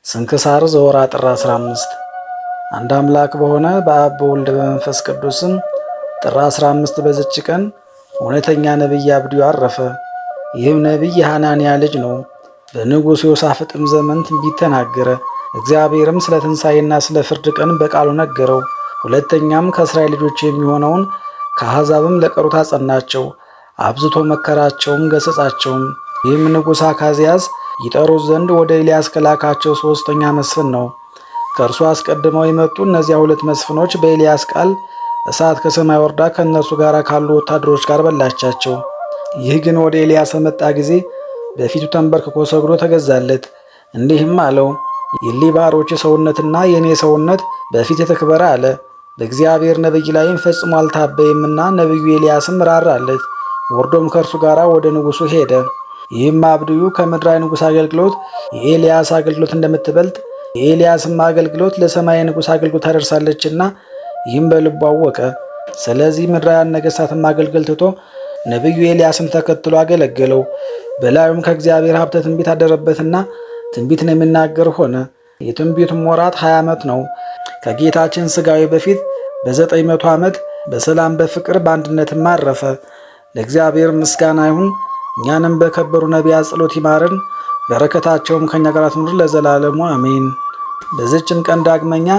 ስንክሳር ዘወርኃ ጥር 15 አንድ አምላክ በሆነ በአብ በወልድ በመንፈስ ቅዱስም ጥር 15 በዚች ቀን እውነተኛ ነቢይ አብድዩ አረፈ። ይህም ነቢይ የሐናንያ ልጅ ነው። በንጉሥ ዮሳፍጥም ዘመን ትንቢት ተናገረ። እግዚአብሔርም ስለ ትንሣኤና ስለ ፍርድ ቀን በቃሉ ነገረው። ሁለተኛም ከእስራኤል ልጆች የሚሆነውን ከአሕዛብም ለቀሩት አጸናቸው። አብዝቶ መከራቸውም ገሰጻቸውም። ይህም ንጉሥ አካዝያስ ይጠሩት ዘንድ ወደ ኤልያስ ከላካቸው ሦስተኛ መስፍን ነው። ከእርሱ አስቀድመው የመጡ እነዚያ ሁለት መስፍኖች በኤልያስ ቃል እሳት ከሰማይ ወርዳ ከእነርሱ ጋር ካሉ ወታደሮች ጋር በላቻቸው። ይህ ግን ወደ ኤልያስ በመጣ ጊዜ በፊቱ ተንበርክኮ ሰግዶ ተገዛለት። እንዲህም አለው፣ የእሊህ ባሮች ሰውነትና የእኔ ሰውነት በፊት የተክበረ አለ። በእግዚአብሔር ነቢይ ላይም ፈጽሞ አልታበይምና ነቢዩ ኤልያስም ራራለት። ወርዶም ከእርሱ ጋር ወደ ንጉሡ ሄደ። ይህም አብድዩ ከምድራዊ ንጉሥ አገልግሎት የኤልያስ አገልግሎት እንደምትበልጥ የኤልያስም አገልግሎት ለሰማይ ንጉሥ አገልግሎት ታደርሳለችና ይህም በልቡ አወቀ። ስለዚህ ምድራውያን ነገሥታትን ማገልገል ትቶ ነቢዩ ኤልያስን ተከትሎ አገለገለው። በላዩም ከእግዚአብሔር ሀብተ ትንቢት አደረበትና ትንቢትን የሚናገር ሆነ። የትንቢቱም ወራት 20 ዓመት ነው። ከጌታችን ሥጋዌ በፊት በ900 ዓመት በሰላም በፍቅር በአንድነትም አረፈ። ለእግዚአብሔር ምስጋና ይሁን። እኛንም በከበሩ ነቢያት ጸሎት ይማረን፣ በረከታቸውም ከእኛ ጋር ትኑር ለዘላለሙ አሜን። በዚችም ቀን ዳግመኛ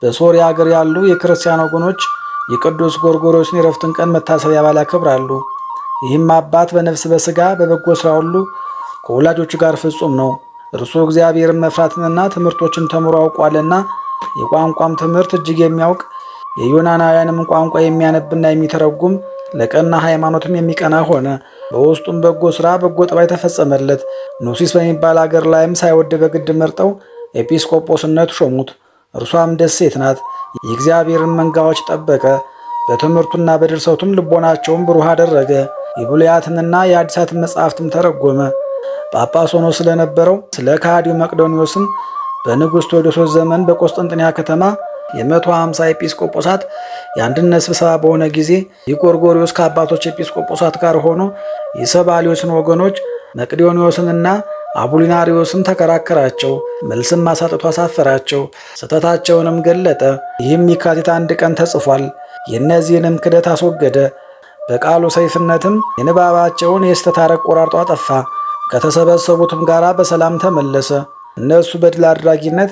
በሶርያ አገር ያሉ የክርስቲያን ወገኖች የቅዱስ ጎርጎርዮስን የዕረፍቱን ቀን መታሰቢያ በዓል ያከብራሉ። ይህም አባት በነፍስ በሥጋ በበጎ ሥራ ሁሉ ከወላጆቹ ጋር ፍጹም ነው። እርሱ እግዚአብሔርን መፍራትንና ትምህርቶችን ተምሮ አውቋልና የቋንቋም ትምህርት እጅግ የሚያውቅ የዮናናውያንም ቋንቋ የሚያነብና የሚተረጉም ለቀና ሃይማኖትም የሚቀና ሆነ። በውስጡም በጎ ሥራ በጎ ጠባይ ተፈጸመለት። ኑሲስ በሚባል አገር ላይም ሳይወድ በግድ መርጠው ኤጲስቆጶስነት ሾሙት። እርሷም ደሴት ናት። የእግዚአብሔርን መንጋዎች ጠበቀ። በትምህርቱና በድርሰቱም ልቦናቸውን ብሩህ አደረገ። የብሉያትንና የአዲሳትን መጻሕፍትም ተረጎመ። ጳጳስ ሆኖ ስለነበረው ስለ ከሃዲው መቅዶንዮስም በንጉሥ ቴዎዶሶስ ዘመን በቆስጠንጥንያ ከተማ የ150 ኤጲስቆጶሳት የአንድነት ስብሰባ በሆነ ጊዜ የጎርጎርዮስ ከአባቶች ኤጲስቆጶሳት ጋር ሆኖ የሰባሊዮስን ወገኖች መቅዶንዮስንና አቡሊናሪዮስን ተከራከራቸው። መልስም አሳጥቶ አሳፈራቸው። ስህተታቸውንም ገለጠ። ይህም የካቲት 1 ቀን ተጽፏል። የእነዚህንም ክደት አስወገደ። በቃሉ ሰይፍነትም የንባባቸውን የስተት ሐረግ ቆራርጦ አጠፋ። ከተሰበሰቡትም ጋር በሰላም ተመለሰ። እነሱ በድል አድራጊነት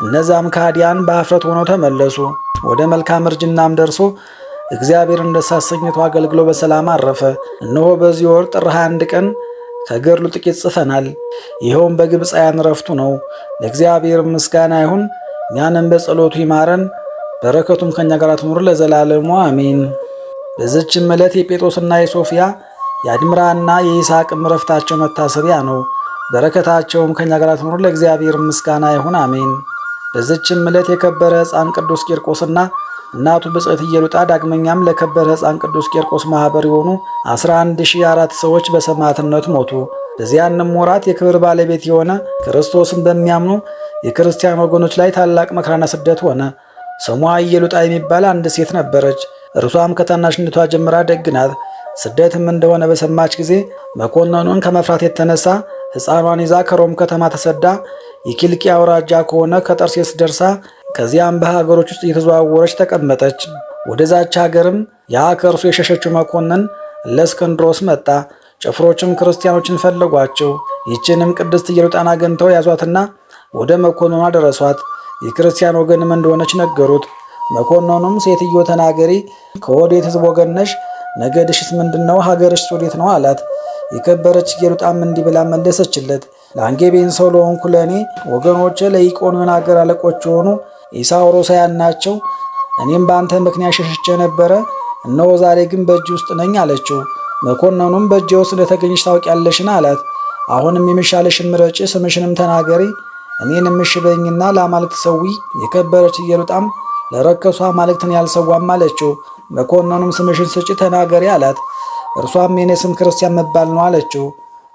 እነዛም ከሃዲያን በኀፍረት ሆነው ተመለሱ። ወደ መልካም እርጅናም ደርሶ እግዚአብሔርን ደስ አሰኝቶ አገልግሎ በሰላም አረፈ። እነሆ በዚህ ወር ጥር 21 ቀን ከገድሉ ጥቂት ጽፈናል። ይኸውም በግብፃውያን ዕረፍቱ ነው። ለእግዚአብሔር ምስጋና ይሁን። እኛንም በጸሎቱ ይማረን፣ በረከቱም ከእኛ ጋር ትኑር ለዘላለሙ አሜን። በዚችም ዕለት የጴጥሮስና የሶፊያ የአድምራና የይስሐቅም ዕረፍታቸው መታሰቢያ ነው። በረከታቸውም ከእኛ ጋር ትኑር ለእግዚአብሔር ምስጋና ይሁን አሜን። በዚችም ዕለት የከበረ ሕፃን ቅዱስ ቂርቆስና እናቱ ብጽዕት ኢየሉጣ ዳግመኛም ለከበረ ሕፃን ቅዱስ ቂርቆስ ማኅበር የሆኑ 11,004 ሰዎች በሰማዕትነት ሞቱ። በዚያንም ወራት የክብር ባለቤት የሆነ ክርስቶስን በሚያምኑ የክርስቲያን ወገኖች ላይ ታላቅ መከራና ስደት ሆነ። ስሟ ኢየሉጣ የሚባል አንድ ሴት ነበረች። እርሷም ከታናሽነቷ ጀምራ ደግ ናት። ስደትም እንደሆነ በሰማች ጊዜ መኮንኑን ከመፍራት የተነሳ ሕፃኗን ይዛ ከሮም ከተማ ተሰዳ የኪልቅያ አውራጃ ከሆነ ከጠርሴስ ደርሳ ከዚያም በሀገሮች ውስጥ እየተዘዋወረች ተቀመጠች። ወደዛች ሀገርም ያ ከእርሱ የሸሸችው መኮንን እለእስክንድሮስ መጣ። ጭፍሮችም ክርስቲያኖችን ፈለጓቸው። ይህችንም ቅድስት ኢየሉጣን አግኝተው ያዟትና ወደ መኮንኑ አደረሷት። የክርስቲያን ወገንም እንደሆነች ነገሩት። መኮንኑም ሴትዮ ተናገሪ፣ ከወዴት ሕዝብ ወገን ነሽ? ነገድሽስ ምንድን ነው? ሀገርሽ ወዴት ነው አላት። የከበረች ኢየሉጣም እንዲህ ብላ መለሰችለት። ለአንጌቤን ሰው ለሆንኩ ለእኔ ወገኖቼ ለኢቆንዮን አገር አለቆች የሆኑ ኢሳውሮሳውያን ናቸው። እኔም በአንተ ምክንያት ሸሽቼ ነበረ፣ እነሆ ዛሬ ግን በእጅ ውስጥ ነኝ አለችው። መኮንኑም በእጄ ውስጥ እንደተገኘች ታውቂያለሽን አላት። አሁንም የሚሻለሽን ምረጪ፣ ስምሽንም ተናገሪ፣ እኔንም እሺ በይኝና ለአማልክት ሰዊ። የከበረች ኢየሉጣም ለረከሱ አማልክትን ያልሰዋም አለችው። መኮንኑም ስምሽን ስጪ ተናገሪ አላት። እርሷም የኔ ስም ክርስቲያን መባል ነው አለችው።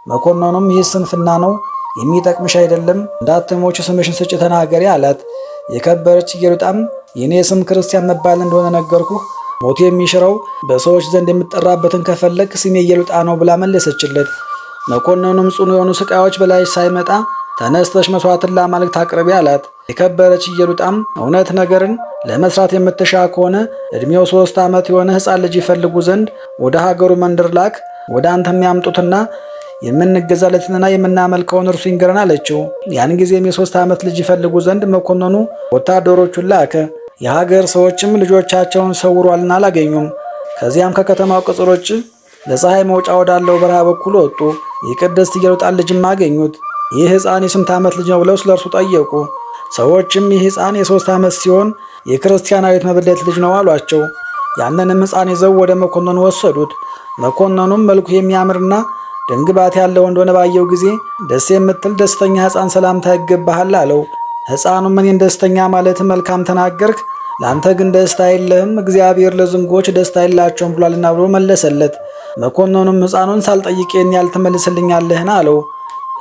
መኮንኑም ይህ ስንፍና ነው፣ የሚጠቅምሽ አይደለም፣ እንዳትሞች ስምሽን ስጪ ተናገሪ አላት። የከበረች ኢየሉጣም የኔ ስም ክርስቲያን መባል እንደሆነ ነገርኩህ፣ ሞት የሚሽረው በሰዎች ዘንድ የምጠራበትን ከፈለግ ስሜ ኢየሉጣ ነው ብላ መለሰችለት። መኮንኑም ጽኑ የሆኑ ስቃዮች በላይሽ ሳይመጣ ተነስተሽ መስዋዕትን ለአማልክት አቅርቢ አላት። የከበረች ኢየሉጣም እውነት ነገርን ለመስራት የምትሻ ከሆነ ዕድሜው 3 ዓመት የሆነ ሕፃን ልጅ ይፈልጉ ዘንድ ወደ ሀገሩ መንደር ላክ፣ ወደ አንተ የሚያምጡትና የምንገዛለትንና የምናመልከውን እርሱ ይንገረን አለችው። ያን ጊዜም የ3 ዓመት ልጅ ይፈልጉ ዘንድ መኮንኑ ወታደሮቹን ላከ። የሀገር ሰዎችም ልጆቻቸውን ሰውሯልና አላገኙም። ከዚያም ከከተማው ቅጽሮች ለፀሐይ መውጫ ወዳለው በረሃ በኩል ወጡ። የቅድስት ኢየሉጣን ልጅም አገኙት። ይህ ሕፃን የ8 ዓመት ልጅ ነው ብለው ስለ እርሱ ጠየቁ። ሰዎችም ይህ ሕፃን የ3 ዓመት ሲሆን የክርስቲያናዊት መበለት ልጅ ነው አሏቸው። ያንንም ሕፃን ይዘው ወደ መኮንኑ ወሰዱት። መኮንኑም መልኩ የሚያምርና ድንግባት ያለው እንደሆነ ባየው ጊዜ ደስ የምትል ደስተኛ ሕፃን ሰላምታ ይገባሃል አለው። ሕፃኑም እኔን ደስተኛ ማለት መልካም ተናገርክ፣ ለአንተ ግን ደስታ የለህም፣ እግዚአብሔር ለዝንጎች ደስታ የላቸውም ብሏልና ብሎ መለሰለት። መኮንኑም ሕፃኑን ሳልጠይቅ ይህን ያህል ትመልስልኛለህን አለው።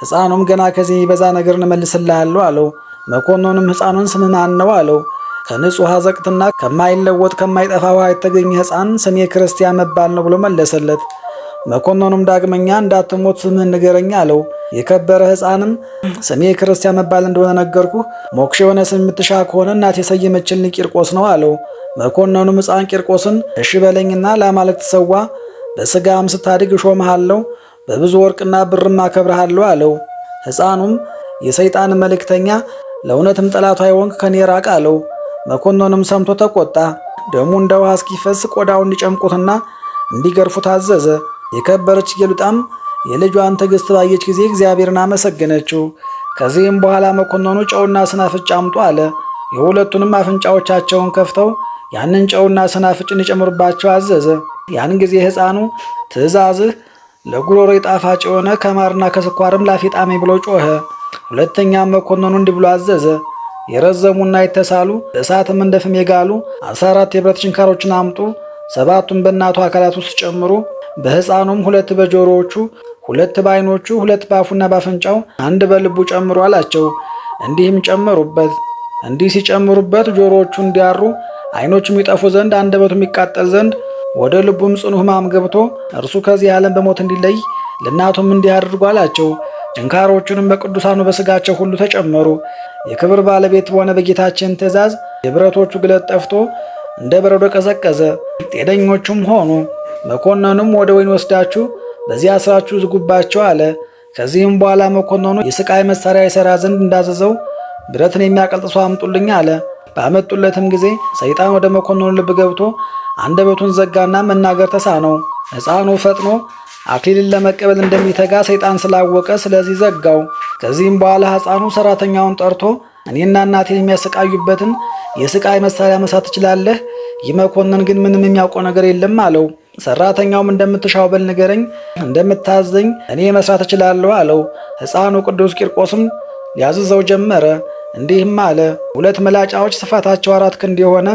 ሕፃኑም ገና ከዚህ የሚበዛ ነገር እመልስልሃለሁ አለው። መኮንኑም ሕፃኑን ስምህ ማን ነው አለው። ከንጹሕ አዘቅትና ከማይለወጥ ከማይጠፋ ውሃ የተገኘ ሕፃን ስሜ ክርስቲያን መባል ነው ብሎ መለሰለት። መኮንኑም ዳግመኛ እንዳትሞት ስምህን ንገረኝ አለው። የከበረ ሕፃንም ስሜ ክርስቲያን መባል እንደሆነ ነገርኩህ፣ ሞክሼ የሆነ ስም የምትሻ ከሆነ እናቴ የሰየመችልኝ ቂርቆስ ነው አለው። መኮንኑም ሕፃን ቂርቆስን እሺ በለኝና ለአማልክት ሰዋ፣ በሥጋም ስታድግ እሾምሃለሁ፣ በብዙ ወርቅና ብርም አከብርሃለሁ አለው። ሕፃኑም የሰይጣን መልእክተኛ ለእውነትም ጠላቷ የሆንክ ከኔ ራቅ አለው። መኮንኑም ሰምቶ ተቆጣ። ደሙ እንደ ውሃ እስኪፈስ ቆዳውን እንዲጨምቁትና እንዲገርፉ ታዘዘ። የከበረች ኢየሉጣም የልጇን ትዕግስት ባየች ጊዜ እግዚአብሔርን አመሰገነችው። ከዚህም በኋላ መኮንኑ ጨውና ስናፍጭ አምጡ አለ። የሁለቱንም አፍንጫዎቻቸውን ከፍተው ያንን ጨውና ስናፍጭ እንዲጨምሩባቸው አዘዘ። ያን ጊዜ ሕፃኑ ትእዛዝህ ለጉሮሮ ጣፋጭ የሆነ ከማርና ከስኳርም ላፌ ጣመኝ ብሎ ጮኸ። ሁለተኛም መኮንኑ እንዲህ ብሎ አዘዘ። የረዘሙና የተሳሉ እሳትም እንደ ፍም የጋሉ 14 የብረት ችንካሮችን አምጡ፣ 7ቱን በእናቱ አካላት ውስጥ ጨምሩ። በሕፃኑም 2 በጆሮዎቹ፣ 2 በዓይኖቹ፣ 2 በአፉና ባፍንጫው፣ 1 በልቡ ጨምሩ አላቸው። እንዲህም ጨመሩበት። እንዲህ ሲጨምሩበት ጆሮዎቹ እንዲያሩ፣ ዓይኖቹም ይጠፉ ዘንድ፣ አንደበቱም ይቃጠል ዘንድ፣ ወደ ልቡም ጽኑ ሕማም ገብቶ እርሱ ከዚህ ዓለም በሞት እንዲለይ ለእናቱም እንዲህ አድርጉ አላቸው። ችንካሮቹንም በቅዱሳኑ በሥጋቸው ሁሉ ተጨመሩ። የክብር ባለቤት በሆነ በጌታችን ትእዛዝ የብረቶቹ ግለት ጠፍቶ እንደ በረዶ ቀዘቀዘ፣ ጤነኞቹም ሆኑ። መኮንኑም ወደ ወይን ወስዳችሁ በዚያ አስራችሁ ዝጉባቸው አለ። ከዚህም በኋላ መኮንኑ የስቃይ መሳሪያ ይሠራ ዘንድ እንዳዘዘው ብረትን የሚያቀልጥ ሰው አምጡልኝ አለ። ባመጡለትም ጊዜ ሰይጣን ወደ መኮንኑ ልብ ገብቶ አንደበቱን ዘጋና መናገር ተሳነው። ሕፃኑ ፈጥኖ አክሊልን ለመቀበል እንደሚተጋ ሰይጣን ስላወቀ ስለዚህ ዘጋው። ከዚህም በኋላ ሕፃኑ ሰራተኛውን ጠርቶ እኔና እናቴን የሚያሰቃዩበትን የስቃይ መሳሪያ መስራት ትችላለህ? ይህ መኮንን ግን ምንም የሚያውቀው ነገር የለም አለው። ሰራተኛውም እንደምትሻው በል ንገረኝ፣ እንደምታዘኝ እኔ መስራት እችላለሁ አለው። ሕፃኑ ቅዱስ ቂርቆስም ሊያዝዘው ጀመረ። እንዲህም አለ፣ 2 መላጫዎች ስፋታቸው 4 ክንድ የሆነ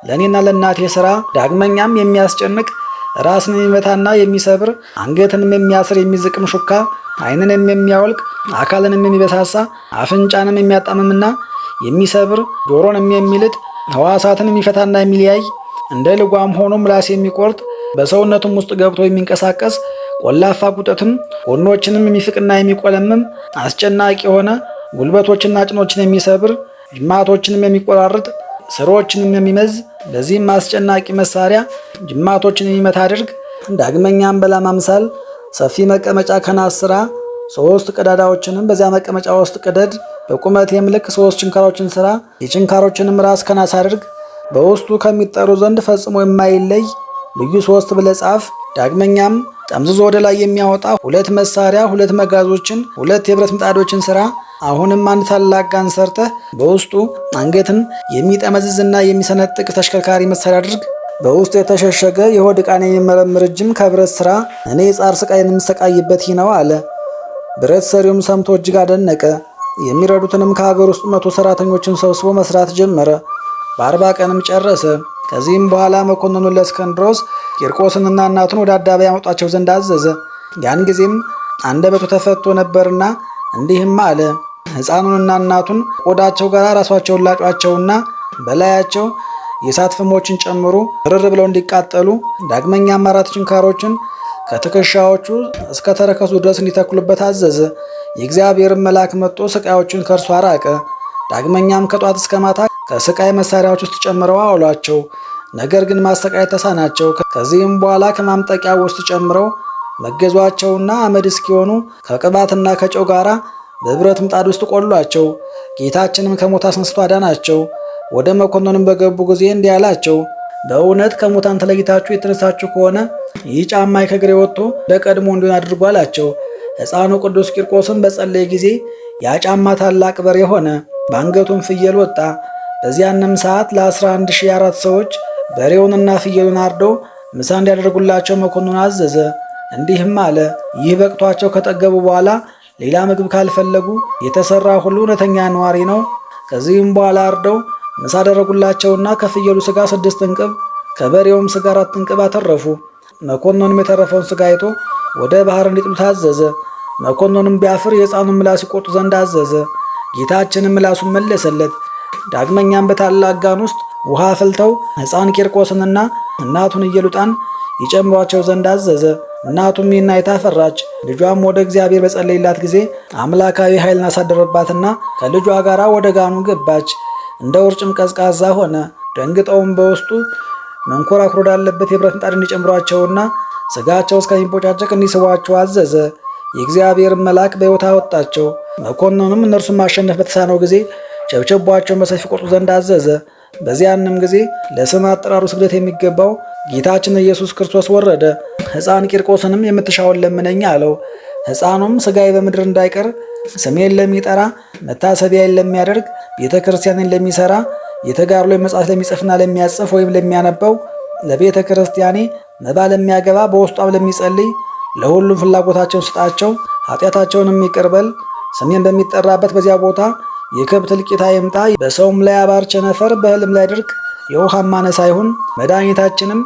ለእኔና ለእናቴ ሥራ፣ ዳግመኛም የሚያስጨንቅ ራስን የሚመታና የሚሰብር አንገትንም የሚያስር የሚዝቅም ሹካ፣ ዓይንንም የሚያወልቅ አካልንም የሚበሳሳ አፍንጫንም የሚያጣምምና የሚሰብር ጆሮንም የሚልጥ ሕዋሳትን የሚፈታና የሚለያይ እንደ ልጓም ሆኖ ምላስ የሚቆርጥ በሰውነቱም ውስጥ ገብቶ የሚንቀሳቀስ ቆላፋ ቁጠትም ጎኖችንም የሚፍቅና የሚቆለምም አስጨናቂ የሆነ ጉልበቶችና ጭኖችን የሚሰብር ጅማቶችንም የሚቆራርጥ ስሮችንም የሚመዝ ለዚህም አስጨናቂ መሳሪያ ጅማቶችን የሚመታ አድርግ። ዳግመኛም በላም አምሳል ሰፊ መቀመጫ ከናስ ሥራ፣ 3 ቀዳዳዎችንም በዚያ መቀመጫ ውስጥ ቅደድ። በቁመት የምልክ 3 ችንካሮችን ሥራ። የችንካሮችንም ራስ ከናስ አድርግ። በውስጡ ከሚጠሩ ዘንድ ፈጽሞ የማይለይ ልዩ 3 ብለህ ጻፍ። ዳግመኛም ጠምዝዞ ወደ ላይ የሚያወጣ 2 መሳሪያ፣ 2 መጋዞችን፣ 2 የብረት ምጣዶችን ሥራ። አሁንም አንድ ታላቅ ጋን ሰርተህ በውስጡ አንገትን የሚጠመዝዝና የሚሰነጥቅ ተሽከርካሪ መሳሪያ አድርግ። በውስጡ የተሸሸገ የሆድ ዕቃን የሚመረምር እጅም ከብረት ሥራ። እኔ የጻር ስቃይን የምሰቃይበት ይህ ነው አለ። ብረት ሰሪውም ሰምቶ እጅግ አደነቀ። የሚረዱትንም ከሀገር ውስጥ 100 ሰራተኞችን ሰብስቦ መስራት ጀመረ። በ40 ቀንም ጨረሰ። ከዚህም በኋላ መኮንኑ ለእስክንድሮስ ቂርቆስንና እናቱን ወደ አደባባይ ያመጧቸው ዘንድ አዘዘ። ያን ጊዜም አንደበቱ ተፈቶ ነበርና እንዲህም አለ። ሕፃኑንና እናቱን ቆዳቸው ጋር ራሷቸውን ላጯቸውና በላያቸው የእሳት ፍሞችን ጨምሩ፣ ርር ብለው እንዲቃጠሉ። ዳግመኛም 4 ችንካሮችን ከትከሻዎቹ እስከ ተረከዙ ድረስ እንዲተክሉበት አዘዘ። የእግዚአብሔርን መልአክ መጥቶ ስቃዮቹን ከእርሱ አራቀ። ዳግመኛም ከጧት እስከ ማታ ከስቃይ መሳሪያዎች ውስጥ ጨምረው አውሏቸው። ነገር ግን ማሰቃየት ተሳናቸው። ከዚህም በኋላ ከማምጠቂያ ውስጥ ጨምረው መገዟቸውና አመድ እስኪሆኑ ከቅባትና ከጨው ጋር በብረት ምጣድ ውስጥ ቆሏቸው። ጌታችንም ከሞት አስነስቶ አዳናቸው። ወደ መኮንኑም በገቡ ጊዜ እንዲህ አላቸው፣ በእውነት ከሙታን ተለይታችሁ የተነሳችሁ ከሆነ ይህ ጫማ ከእግሬ ወጥቶ ለቀድሞ እንዲሆን አድርጎ አላቸው። ሕፃኑ ቅዱስ ቂርቆስም በጸለየ ጊዜ ያ ጫማ ታላቅ በሬ ሆነ፣ በአንገቱም ፍየል ወጣ። በዚያንም ሰዓት ለ11,004 ሰዎች በሬውንና ፍየሉን አርደው ምሳ እንዲያደርጉላቸው መኮንኑ አዘዘ። እንዲህም አለ፣ ይህ በቅቷቸው ከጠገቡ በኋላ ሌላ ምግብ ካልፈለጉ የተሰራ ሁሉ እውነተኛ ነዋሪ ነው። ከዚህም በኋላ አርደው ምሳ አደረጉላቸውና ከፍየሉ ሥጋ 6 እንቅብ ከበሬውም ሥጋ 4 እንቅብ አተረፉ። መኮንኑም የተረፈውን ሥጋ አይቶ ወደ ባህር እንዲጥሉ ታዘዘ። መኮንኑም ቢያፍር የሕፃኑን ምላስ ይቆርጡ ዘንድ አዘዘ። ጌታችንም ምላሱን መለሰለት። ዳግመኛም በታላቅ ጋን ውስጥ ውሃ አፍልተው ሕፃን ቂርቆስንና እናቱን ኢየሉጣን ይጨምሯቸው ዘንድ አዘዘ። እናቱም ይህን አይታ ፈራች። ልጇም ወደ እግዚአብሔር በጸለይላት ጊዜ አምላካዊ ኃይልን አሳደረባትና ከልጇ ጋር ወደ ጋኑ ገባች። እንደ ውርጭም ቀዝቃዛ ሆነ። ደንግጠውም በውስጡ መንኮራኩር ወዳለበት የብረት ምጣድ እንዲጨምሯቸውና ሥጋቸው እስከሚቦጫጨቅ እንዲስቧቸው አዘዘ። የእግዚአብሔር መልአክ በሕይወት አወጣቸው። መኮንኑም እነርሱን ማሸነፍ በተሳነው ጊዜ ቸብቸቧቸውን በሰይፍ ቆርጡ ዘንድ አዘዘ። በዚያንም ጊዜ ለስም አጠራሩ ስግደት የሚገባው ጌታችን ኢየሱስ ክርስቶስ ወረደ። ሕፃን ቂርቆስንም የምትሻውን ለምነኝ አለው። ሕፃኑም ሥጋዬ በምድር እንዳይቀር ስሜን ለሚጠራ መታሰቢያን ለሚያደርግ ቤተ ክርስቲያንን ለሚሰራ የተጋድሎ መጽሐፍ ለሚጽፍና ለሚያጽፍ ወይም ለሚያነበው ለቤተ ክርስቲያኔ መባ ለሚያገባ በውስጧም ለሚጸልይ ለሁሉም ፍላጎታቸውን ስጣቸው፣ ኃጢአታቸውንም ይቅር በል። ስሜን በሚጠራበት በዚያ ቦታ የከብት እልቂት አይምጣ፣ በሰውም ላይ አባር ቸነፈር፣ በሕልም ላይ ድርቅ፣ የውሃ ማነስ አይሁን። መድኃኒታችንም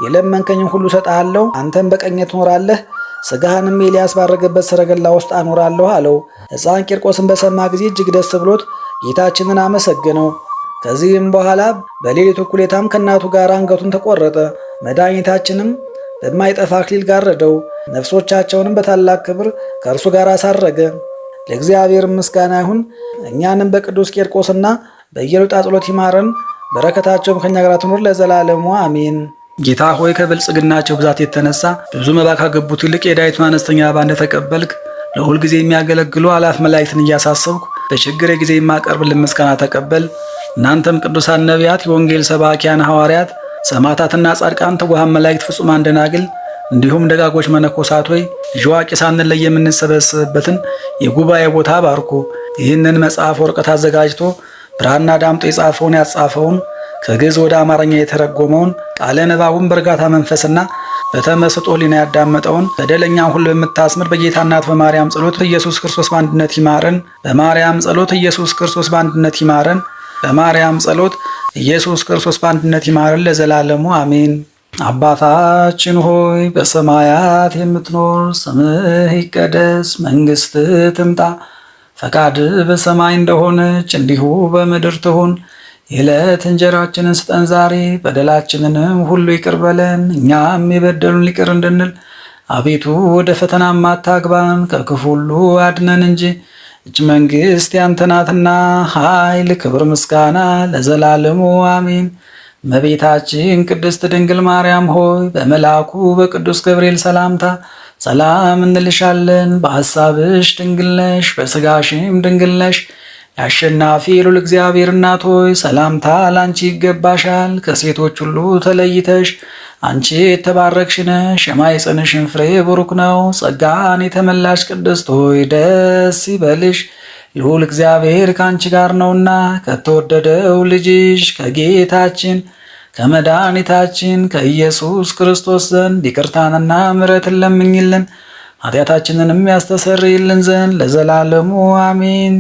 የለመንከኝን ሁሉ እሰጥሃለሁ፣ አንተም በቀኜ ትኖራለህ፣ ሥጋህንም ኤልያስ ባረገበት ሰረገላ ውስጥ አኖራለሁ አለው። ሕፃን ቂርቆስን በሰማ ጊዜ እጅግ ደስ ብሎት ጌታችንን አመሰገነው። ከዚህም በኋላ በሌሊቱ እኩሌታም ከእናቱ ጋር አንገቱን ተቆረጠ። መድኃኒታችንም በማይጠፋ አክሊል ጋረደው። ነፍሶቻቸውንም በታላቅ ክብር ከእርሱ ጋር አሳረገ። ለእግዚአብሔር ምስጋና ይሁን። እኛንም በቅዱስ ቂርቆስና በኢየሉጣ ጸሎት ይማረን፣ በረከታቸውም ከእኛ ጋር ትኑር ለዘላለሙ አሜን። ጌታ ሆይ ከብልጽግናቸው ብዛት የተነሳ ብዙ መባ ካገቡት ይልቅ የዳዊቱን አነስተኛ መባ እንደተቀበልክ ለሁል ጊዜ የሚያገለግሉ አላፍ መላእክትን እያሳሰብኩ በችግሬ ጊዜ የማቀርብልን ምስጋና ተቀበል። እናንተም ቅዱሳን ነቢያት፣ የወንጌል ሰባኪያን ሐዋርያት፣ ሰማዕታትና ጻድቃን፣ ትጉሃን መላእክት፣ ፍጹማን ደናግል እንዲሁም ደጋጎች መነኮሳት ሆይ ልጅ አዋቂ ሳንለይ የምንሰበሰብበትን የጉባኤ ቦታ ባርኩ። ይህንን መጽሐፍ ወረቀት አዘጋጅቶ ብራና ዳምጦ የጻፈውን ያጻፈውን ከግዕዝ ወደ አማርኛ የተረጎመውን ቃለ ንባቡን በእርጋታ መንፈስና በተመስጦ ሕሊና ያዳመጠውን በደለኛን ሁሉ በምታስምር በጌታ እናት በማርያም ጸሎት ኢየሱስ ክርስቶስ በአንድነት ይማረን። በማርያም ጸሎት ኢየሱስ ክርስቶስ በአንድነት ይማረን። በማርያም ጸሎት ኢየሱስ ክርስቶስ በአንድነት ይማረን ለዘላለሙ አሜን። አባታችን ሆይ በሰማያት የምትኖር፣ ስምህ ይቀደስ፣ መንግሥትህ ትምጣ፣ ፈቃድህ በሰማይ እንደሆነች እንዲሁ በምድር ትሁን። የዕለት እንጀራችንን ስጠን ዛሬ፣ በደላችንንም ሁሉ ይቅር በለን እኛም የበደሉን ይቅር እንድንል። አቤቱ ወደ ፈተናም አታግባን፣ ከክፉ ሁሉ አድነን እንጂ እጅ መንግሥት ያንተ ናትና፣ ኃይል፣ ክብር፣ ምስጋና ለዘላለሙ አሜን። እመቤታችን ቅድስት ድንግል ማርያም ሆይ በመልአኩ በቅዱስ ገብርኤል ሰላምታ ሰላም እንልሻለን። በሐሳብሽ ድንግል ነሽ፣ በሥጋሽም ድንግል ነሽ። የአሸናፊ ልዑል እግዚአብሔር እናት ሆይ ሰላምታ ላንቺ ይገባሻል። ከሴቶች ሁሉ ተለይተሽ አንቺ የተባረክሽ ነሽ፣ የማኅፀንሽን ፍሬ ቡሩክ ነው። ጸጋን የተመላሽ ቅድስት ሆይ ደስ ይበልሽ፣ ልዑል እግዚአብሔር ከአንቺ ጋር ነውና ከተወደደው ልጅሽ ከጌታችን ከመድኃኒታችን ከኢየሱስ ክርስቶስ ዘንድ ይቅርታንና ምሕረትን ለምኝልን ኃጢአታችንንም ያስተሰርይልን ዘንድ ለዘላለሙ አሜን።